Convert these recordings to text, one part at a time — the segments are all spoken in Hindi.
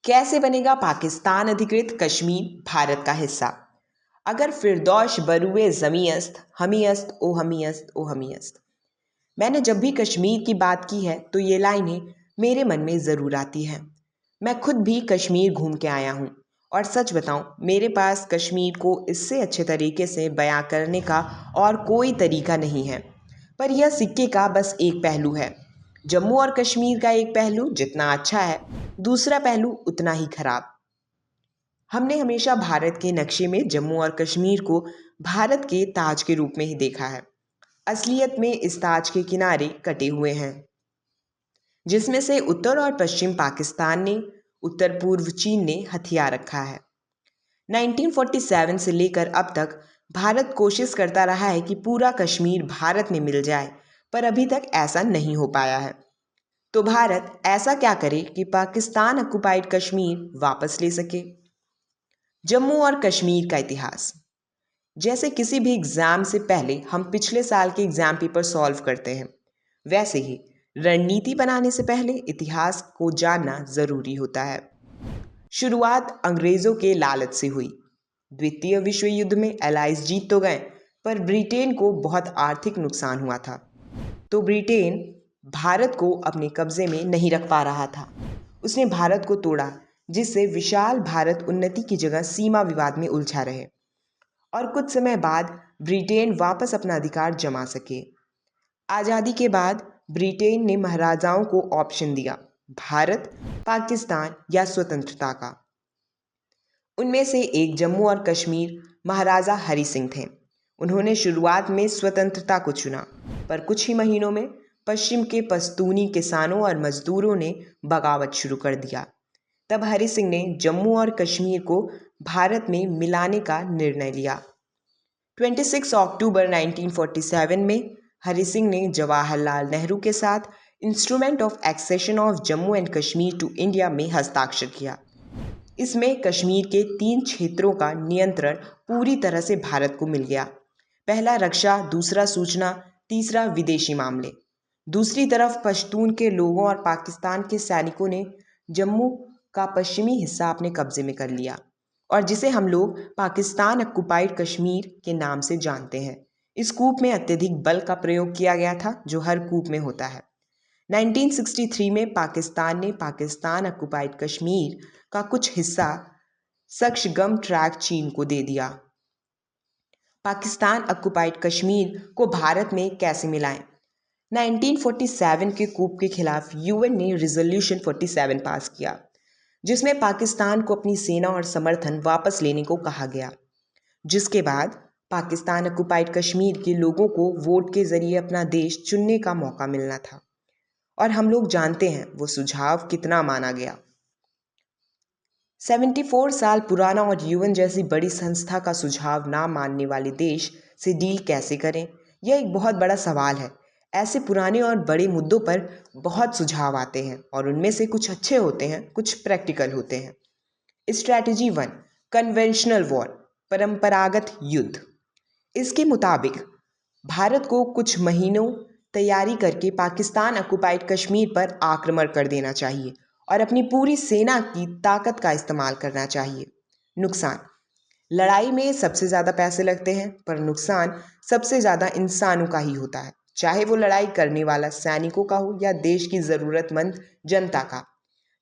कैसे बनेगा पाकिस्तान अधिकृत कश्मीर भारत का हिस्सा? अगर फिरदौश बरुए ज़मीयस्त हमीयस्त ओ हमीयस्त ओ हमीयस्त। मैंने जब भी कश्मीर की बात की है तो ये लाइनें मेरे मन में ज़रूर आती हैं। मैं खुद भी कश्मीर घूम के आया हूँ और सच बताऊँ मेरे पास कश्मीर को इससे अच्छे तरीके से बयां करने का और कोई तरीका नहीं है। पर यह सिक्के का बस एक पहलू है। जम्मू और कश्मीर का एक पहलू जितना अच्छा है, दूसरा पहलू उतना ही खराब। हमने हमेशा भारत के नक्शे में जम्मू और कश्मीर को भारत के ताज के रूप में ही देखा है। असलियत में इस ताज के किनारे कटे हुए हैं, जिसमें से उत्तर और पश्चिम पाकिस्तान ने, उत्तर पूर्व चीन ने हथिया रखा है। 1947 से लेकर अब तक भारत कोशिश करता रहा है कि पूरा कश्मीर भारत में मिल जाए, पर अभी तक ऐसा नहीं हो पाया है। तो भारत ऐसा क्या करे कि पाकिस्तान ऑक्युपाइड कश्मीर वापस ले सके? जम्मू और कश्मीर का इतिहास। जैसे किसी भी एग्ज़ाम से पहले हम पिछले साल के एग्ज़ाम पेपर सॉल्व करते हैं, वैसे ही रणनीति बनाने से पहले इतिहास को जानना ज़रूरी होता है। शुरुआत अंग्रेज़ों के लालच से हुई। द्वितीय विश्व युद्ध में एलाइज जीत तो गए, पर ब्रिटेन को बहुत आर्थिक नुकसान हुआ था। तो ब्रिटेन भारत को अपने कब्जे में नहीं रख पा रहा था। उसने भारत को तोड़ा, जिससे विशाल भारत उन्नति की जगह सीमा विवाद में उलझा रहे और कुछ समय बाद ब्रिटेन वापस अपना अधिकार जमा सके। आज़ादी के बाद ब्रिटेन ने महाराजाओं को ऑप्शन दिया, भारत, पाकिस्तान या स्वतंत्रता का। उनमें से एक जम्मू और कश्मीर महाराजा हरि सिंह थे। उन्होंने शुरुआत में स्वतंत्रता को चुना, पर कुछ ही महीनों में पश्चिम के पश्तूनी किसानों और मजदूरों ने बगावत शुरू कर दिया। तब हरि सिंह ने जम्मू और कश्मीर को भारत में मिलाने का निर्णय लिया। 26 अक्टूबर 1947 में हरि सिंह ने जवाहरलाल नेहरू के साथ instrument of accession of Jammu and Kashmir to India में हस्ताक्षर किया। इसमें कश्मीर के 3 क्षेत्रों का नियंत्रण पूरी तरह से भारत को मिल गया। पहला रक्षा, दूसरा सूचना, तीसरा विदेशी मामले। दूसरी तरफ पश्तून के लोगों और पाकिस्तान के सैनिकों ने जम्मू का पश्चिमी हिस्सा अपने कब्जे में कर लिया और जिसे हम लोग पाकिस्तान ऑक्युपाइड कश्मीर के नाम से जानते हैं। इस कूप में अत्यधिक बल का प्रयोग किया गया था, जो हर कूप में होता है। 1963 में पाकिस्तान ने पाकिस्तान ऑक्युपाइड कश्मीर का कुछ हिस्सा सक्शगम ट्रैक चीन को दे दिया। पाकिस्तान ऑक्युपाइड कश्मीर को भारत में कैसे मिलाएं? 1947 के कूप के खिलाफ यूएन ने रिजोल्यूशन 47 पास किया, जिसमें पाकिस्तान को अपनी सेना और समर्थन वापस लेने को कहा गया। जिसके बाद पाकिस्तान ऑक्युपाइड कश्मीर के लोगों को वोट के जरिए अपना देश चुनने का मौका मिलना था और हम लोग जानते हैं वो सुझाव कितना माना गया। 74 साल पुराना और यूएन जैसी बड़ी संस्था का सुझाव ना मानने वाले देश से डील कैसे करें, यह एक बहुत बड़ा सवाल है। ऐसे पुराने और बड़े मुद्दों पर बहुत सुझाव आते हैं और उनमें से कुछ अच्छे होते हैं, कुछ प्रैक्टिकल होते हैं। स्ट्रैटेजी 1, कन्वेंशनल वॉर, परंपरागत युद्ध। इसके मुताबिक भारत को कुछ महीनों तैयारी करके पाकिस्तान ऑक्युपाइड कश्मीर पर आक्रमण कर देना चाहिए और अपनी पूरी सेना की ताकत का इस्तेमाल करना चाहिए। नुकसान: लड़ाई में सबसे ज़्यादा पैसे लगते हैं, पर नुकसान सबसे ज़्यादा इंसानों का ही होता है, चाहे वो लड़ाई करने वाला सैनिकों का हो या देश की ज़रूरतमंद जनता का।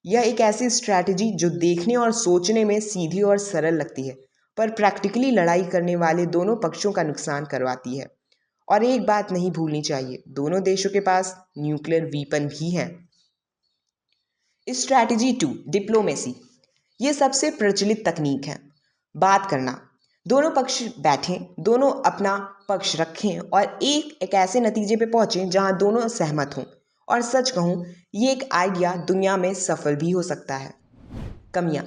यह एक ऐसी स्ट्रैटेजी जो देखने और सोचने में सीधी और सरल लगती है, पर प्रैक्टिकली लड़ाई करने वाले दोनों पक्षों का नुकसान करवाती है। और एक बात नहीं भूलनी चाहिए, दोनों देशों के पास न्यूक्लियर वीपन भी हैं। Strategy 2, diplomacy. ये सबसे प्रचलित तकनीक है। बात करना, दोनों पक्ष बैठें, दोनों अपना पक्ष रखें और एक ऐसे नतीजे पे पहुंचें जहां दोनों सहमत हों। और सच कहूँ, ये एक आइडिया दुनिया में सफल भी हो सकता है। कमियां: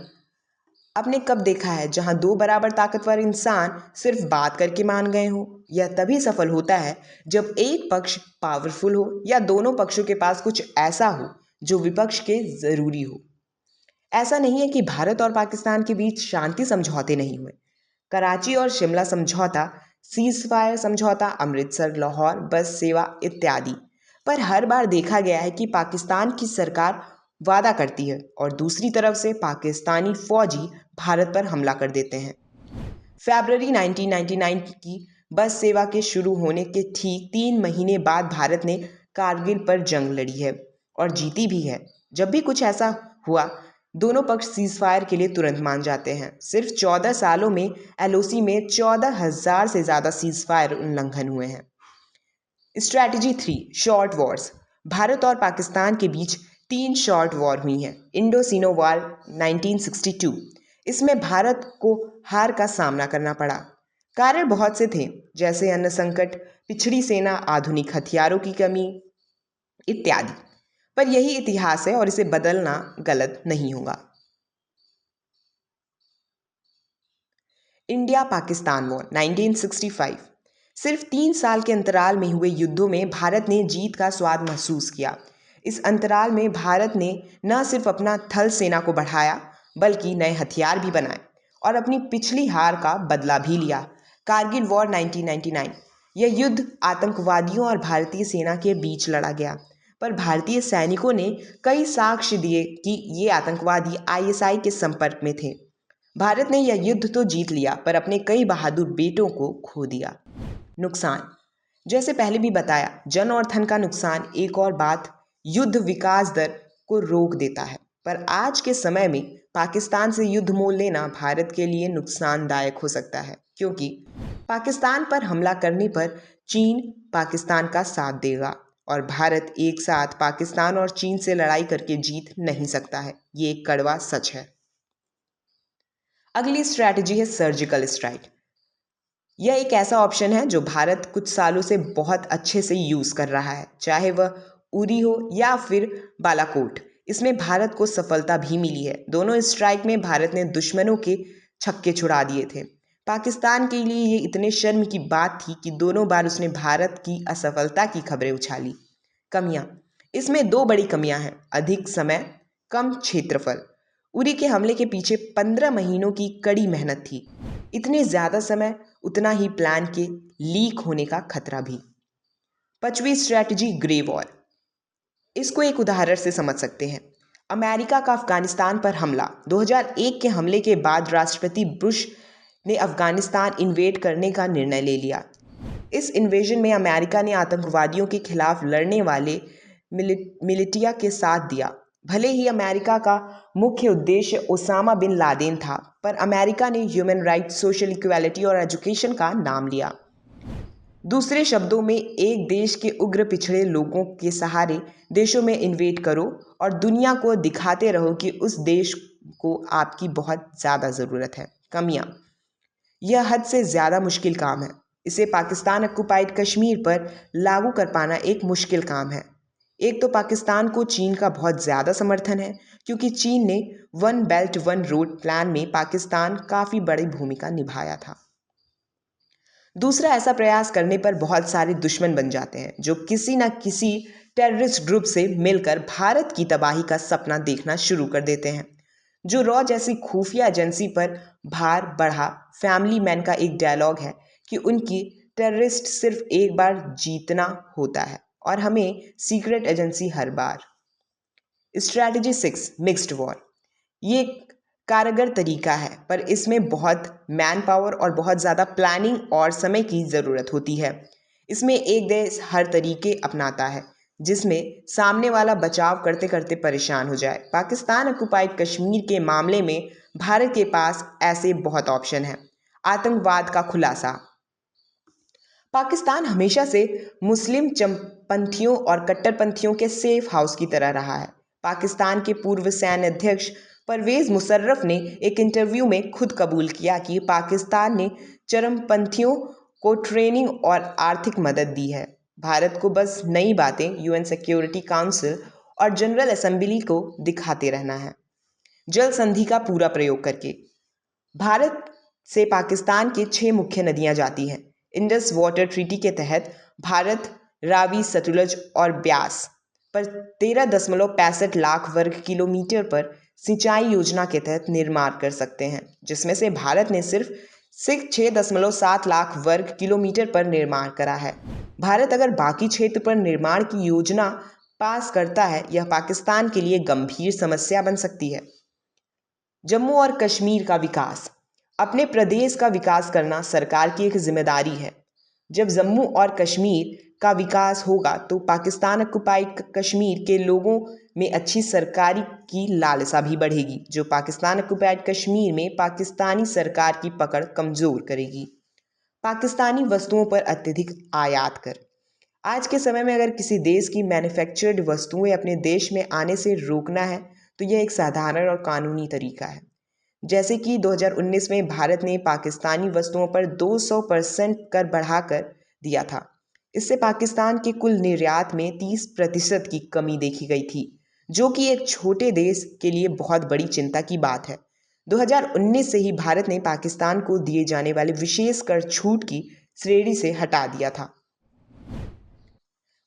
आपने कब देखा है जहां दो बराबर ताकतवर इंसान सिर्फ बात करके मान गए हो? यह तभी सफल होता है जब एक पक्ष पावरफुल हो या दोनों पक्षों के पास कुछ ऐसा हो जो विपक्ष के जरूरी हो। ऐसा नहीं है कि भारत और पाकिस्तान के बीच शांति समझौते नहीं हुए। कराची और शिमला समझौता, सीजफायर समझौता, अमृतसर लाहौर बस सेवा इत्यादि। पर हर बार देखा गया है कि पाकिस्तान की सरकार वादा करती है और दूसरी तरफ से पाकिस्तानी फौजी भारत पर हमला कर देते हैं। फरवरी 1999 की बस सेवा के शुरू होने के ठीक 3 महीने बाद भारत ने कारगिल पर जंग लड़ी है और जीती भी है। जब भी कुछ ऐसा हुआ, दोनों पक्ष सीजफायर के लिए तुरंत मान जाते हैं। सिर्फ 14 सालों में एलओसी में 14,000 से ज़्यादा सीजफायर उल्लंघन हुए हैं। Strategy 3, short Wars. भारत और पाकिस्तान के बीच 3 शॉर्ट वॉर हुई हैं। इंडो सीनो वॉर 1962, इसमें भारत को हार का सामना करना पड़ा। कारण बहुत से थे, जैसे अन्न संकट, पिछड़ी सेना, आधुनिक हथियारों की कमी इत्यादि। पर यही इतिहास है और इसे बदलना गलत नहीं होगा। इंडिया पाकिस्तान वॉर 1965, सिर्फ 3 साल के अंतराल में हुए युद्धों में भारत ने जीत का स्वाद महसूस किया। इस अंतराल में भारत ने न सिर्फ अपना थल सेना को बढ़ाया, बल्कि नए हथियार भी बनाए और अपनी पिछली हार का बदला भी लिया। कारगिल वॉर 1999, यह युद्ध आतंकवादियों और भारतीय सेना के बीच लड़ा गया, पर भारतीय सैनिकों ने कई साक्ष्य दिए कि ये आतंकवादी आईएसआई के संपर्क में थे। भारत ने यह युद्ध तो जीत लिया, पर अपने कई बहादुर बेटों को खो दिया। नुकसान, जैसे पहले भी बताया, जन और धन का नुकसान। एक और बात, युद्ध विकास दर को रोक देता है, पर आज के समय में पाकिस्तान से युद्ध मोल लेना भारत के लिए नुकसानदायक हो सकता है, क्योंकि पाकिस्तान पर हमला करने पर चीन पाकिस्तान का साथ देगा और भारत एक साथ पाकिस्तान और चीन से लड़ाई करके जीत नहीं सकता है। ये एक कड़वा सच है। अगली स्ट्रैटेजी है सर्जिकल स्ट्राइक। यह एक ऐसा ऑप्शन है जो भारत कुछ सालों से बहुत अच्छे से यूज़ कर रहा है, चाहे वह उरी हो या फिर बालाकोट। इसमें भारत को सफलता भी मिली है। दोनों स्ट्राइक में भारत ने दुश्मनों के छक्के छुड़ा दिए थे। पाकिस्तान के लिए ये इतने शर्म की बात थी कि दोनों बार उसने भारत की असफलता की खबरें उछाली। कमियां, इसमें 2 बड़ी कमियां हैं। अधिक समय, कम क्षेत्रफल। उरी के हमले के पीछे 15 महीनों की कड़ी मेहनत थी। इतने ज़्यादा समय, उतना ही प्लान के लीक होने का खतरा भी। 5वीं स्ट्रैटेजी, ग्रे वॉर। इसको एक उदाहरण से समझ सकते हैं। अमेरिका का अफगानिस्तान पर हमला। 2001 के हमले के बाद राष्ट्रपति बुश ने अफगानिस्तान इन्वेड करने का निर्णय ले लिया। इस इन्वेजन में अमेरिका ने आतंकवादियों के खिलाफ लड़ने वाले मिलिटिया के साथ दिया। भले ही अमेरिका का मुख्य उद्देश्य ओसामा बिन लादेन था, पर अमेरिका ने ह्यूमन राइट्स, सोशल इक्वालिटी और एजुकेशन का नाम लिया। दूसरे शब्दों में, एक देश के उग्र पिछड़े लोगों के सहारे देशों में इन्वेड करो और दुनिया को दिखाते रहो कि उस देश को आपकी बहुत ज़्यादा ज़रूरत है। कमियां, यह हद से ज़्यादा मुश्किल काम है। इसे पाकिस्तान ऑक्युपाइड कश्मीर पर लागू कर पाना एक मुश्किल काम है। एक तो पाकिस्तान को चीन का बहुत ज़्यादा समर्थन है, क्योंकि चीन ने one belt one road plan में पाकिस्तान काफ़ी बड़ी भूमिका निभाया था। दूसरा, ऐसा प्रयास करने पर बहुत सारे दुश्मन बन जाते हैं, जो किसी न किसी टेररिस्ट ग्रुप से मिलकर भारत की तबाही का सपना देखना शुरू कर देते हैं। जो रॉ जैसी खुफिया एजेंसी पर भार बढ़ा। फैमिली मैन का एक डायलॉग है कि उनकी टेररिस्ट सिर्फ एक बार जीतना होता है और हमें सीक्रेट एजेंसी हर बार। Strategy 6, mixed war. ये एक कारगर तरीका है, पर इसमें बहुत मैन पावर और बहुत ज़्यादा प्लानिंग और समय की ज़रूरत होती है। इसमें एक देश हर तरीके अपनाता है, जिसमें सामने वाला बचाव करते करते परेशान हो जाए। पाकिस्तान ऑक्युपाइड कश्मीर के मामले में भारत के पास ऐसे बहुत ऑप्शन हैं। आतंकवाद का खुलासा। पाकिस्तान हमेशा से मुस्लिम चमपंथियों और कट्टरपंथियों के सेफ हाउस की तरह रहा है। पाकिस्तान के पूर्व सैन्य अध्यक्ष परवेज़ मुशर्रफ ने एक इंटरव्यू में खुद कबूल किया कि पाकिस्तान ने चरमपंथियों को ट्रेनिंग और आर्थिक मदद दी है। भारत को बस नई बातें यूएन सिक्योरिटी काउंसिल और जनरल असेंबली को दिखाते रहना है। जल संधि का पूरा प्रयोग करके भारत से पाकिस्तान की 6 मुख्य नदियां जाती हैं। इंडस वाटर ट्रीटी के तहत भारत रावी, सतलुज और ब्यास पर 13.65 लाख वर्ग किलोमीटर पर सिंचाई योजना के तहत निर्माण कर सकते हैं, जिसमें से भारत ने सिर्फ 6.7 लाख वर्ग किलोमीटर पर निर्माण करा है। भारत अगर बाकी क्षेत्र पर निर्माण की योजना पास करता है, यह पाकिस्तान के लिए गंभीर समस्या बन सकती है। जम्मू और कश्मीर का विकास। अपने प्रदेश का विकास करना सरकार की एक जिम्मेदारी है। जब जम्मू और कश्मीर का विकास होगा तो पाकिस्तान ऑक्युपाइड कश्मीर के लोगों में अच्छी सरकारी की लालसा भी बढ़ेगी, जो पाकिस्तान ऑक्युपाइड कश्मीर में पाकिस्तानी सरकार की पकड़ कमज़ोर करेगी। पाकिस्तानी वस्तुओं पर अत्यधिक आयात कर। आज के समय में अगर किसी देश की मैन्युफैक्चर्ड वस्तुएं अपने देश में आने से रोकना है तो यह एक साधारण और कानूनी तरीका है। जैसे कि 2019 में भारत ने पाकिस्तानी वस्तुओं पर 200% कर बढ़ाकर दिया था। इससे पाकिस्तान के कुल निर्यात में 30% की कमी देखी गई थी, जो कि एक छोटे देश के लिए बहुत बड़ी चिंता की बात है। 2019 से ही भारत ने पाकिस्तान को दिए जाने वाले विशेष कर छूट की श्रेणी से हटा दिया था।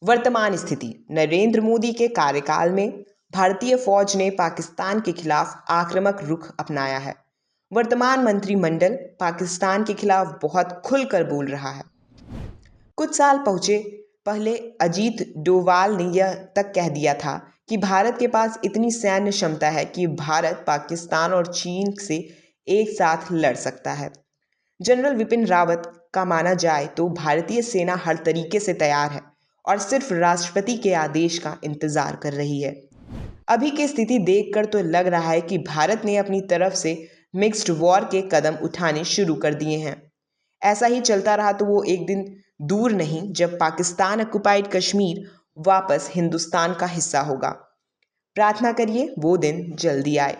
वर्तमान स्थिति। नरेंद्र मोदी के कार्यकाल में भारतीय फौज ने पाकिस्तान के खिलाफ आक्रामक रुख अपनाया है। वर्तमान मंत्रिमंडल पाकिस्तान के खिलाफ बहुत खुलकर बोल रहा है। कुछ साल पहले अजीत डोवाल ने यह तक कह दिया था कि भारत के पास इतनी सैन्य क्षमता है कि भारत पाकिस्तान और चीन से एक साथ लड़ सकता है। जनरल विपिन रावत का माना जाए तो भारतीय सेना हर तरीके से तैयार है और सिर्फ राष्ट्रपति के आदेश का इंतजार कर रही है। अभी की स्थिति देखकर तो लग रहा है कि भारत ने अपनी तरफ से मिक्स्ड वॉर के कदम उठाने शुरू कर दिए हैं। ऐसा ही चलता रहा तो वो एक दिन दूर नहीं जब पाकिस्तान ऑक्युपाइड कश्मीर वापस हिंदुस्तान का हिस्सा होगा। प्रार्थना करिए वो दिन जल्दी आए।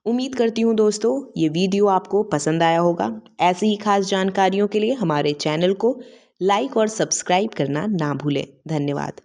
उम्मीद करती हूँ दोस्तों ये वीडियो आपको पसंद आया होगा। ऐसी ही खास जानकारियों के लिए हमारे चैनल को लाइक और सब्सक्राइब करना ना भूलें। धन्यवाद।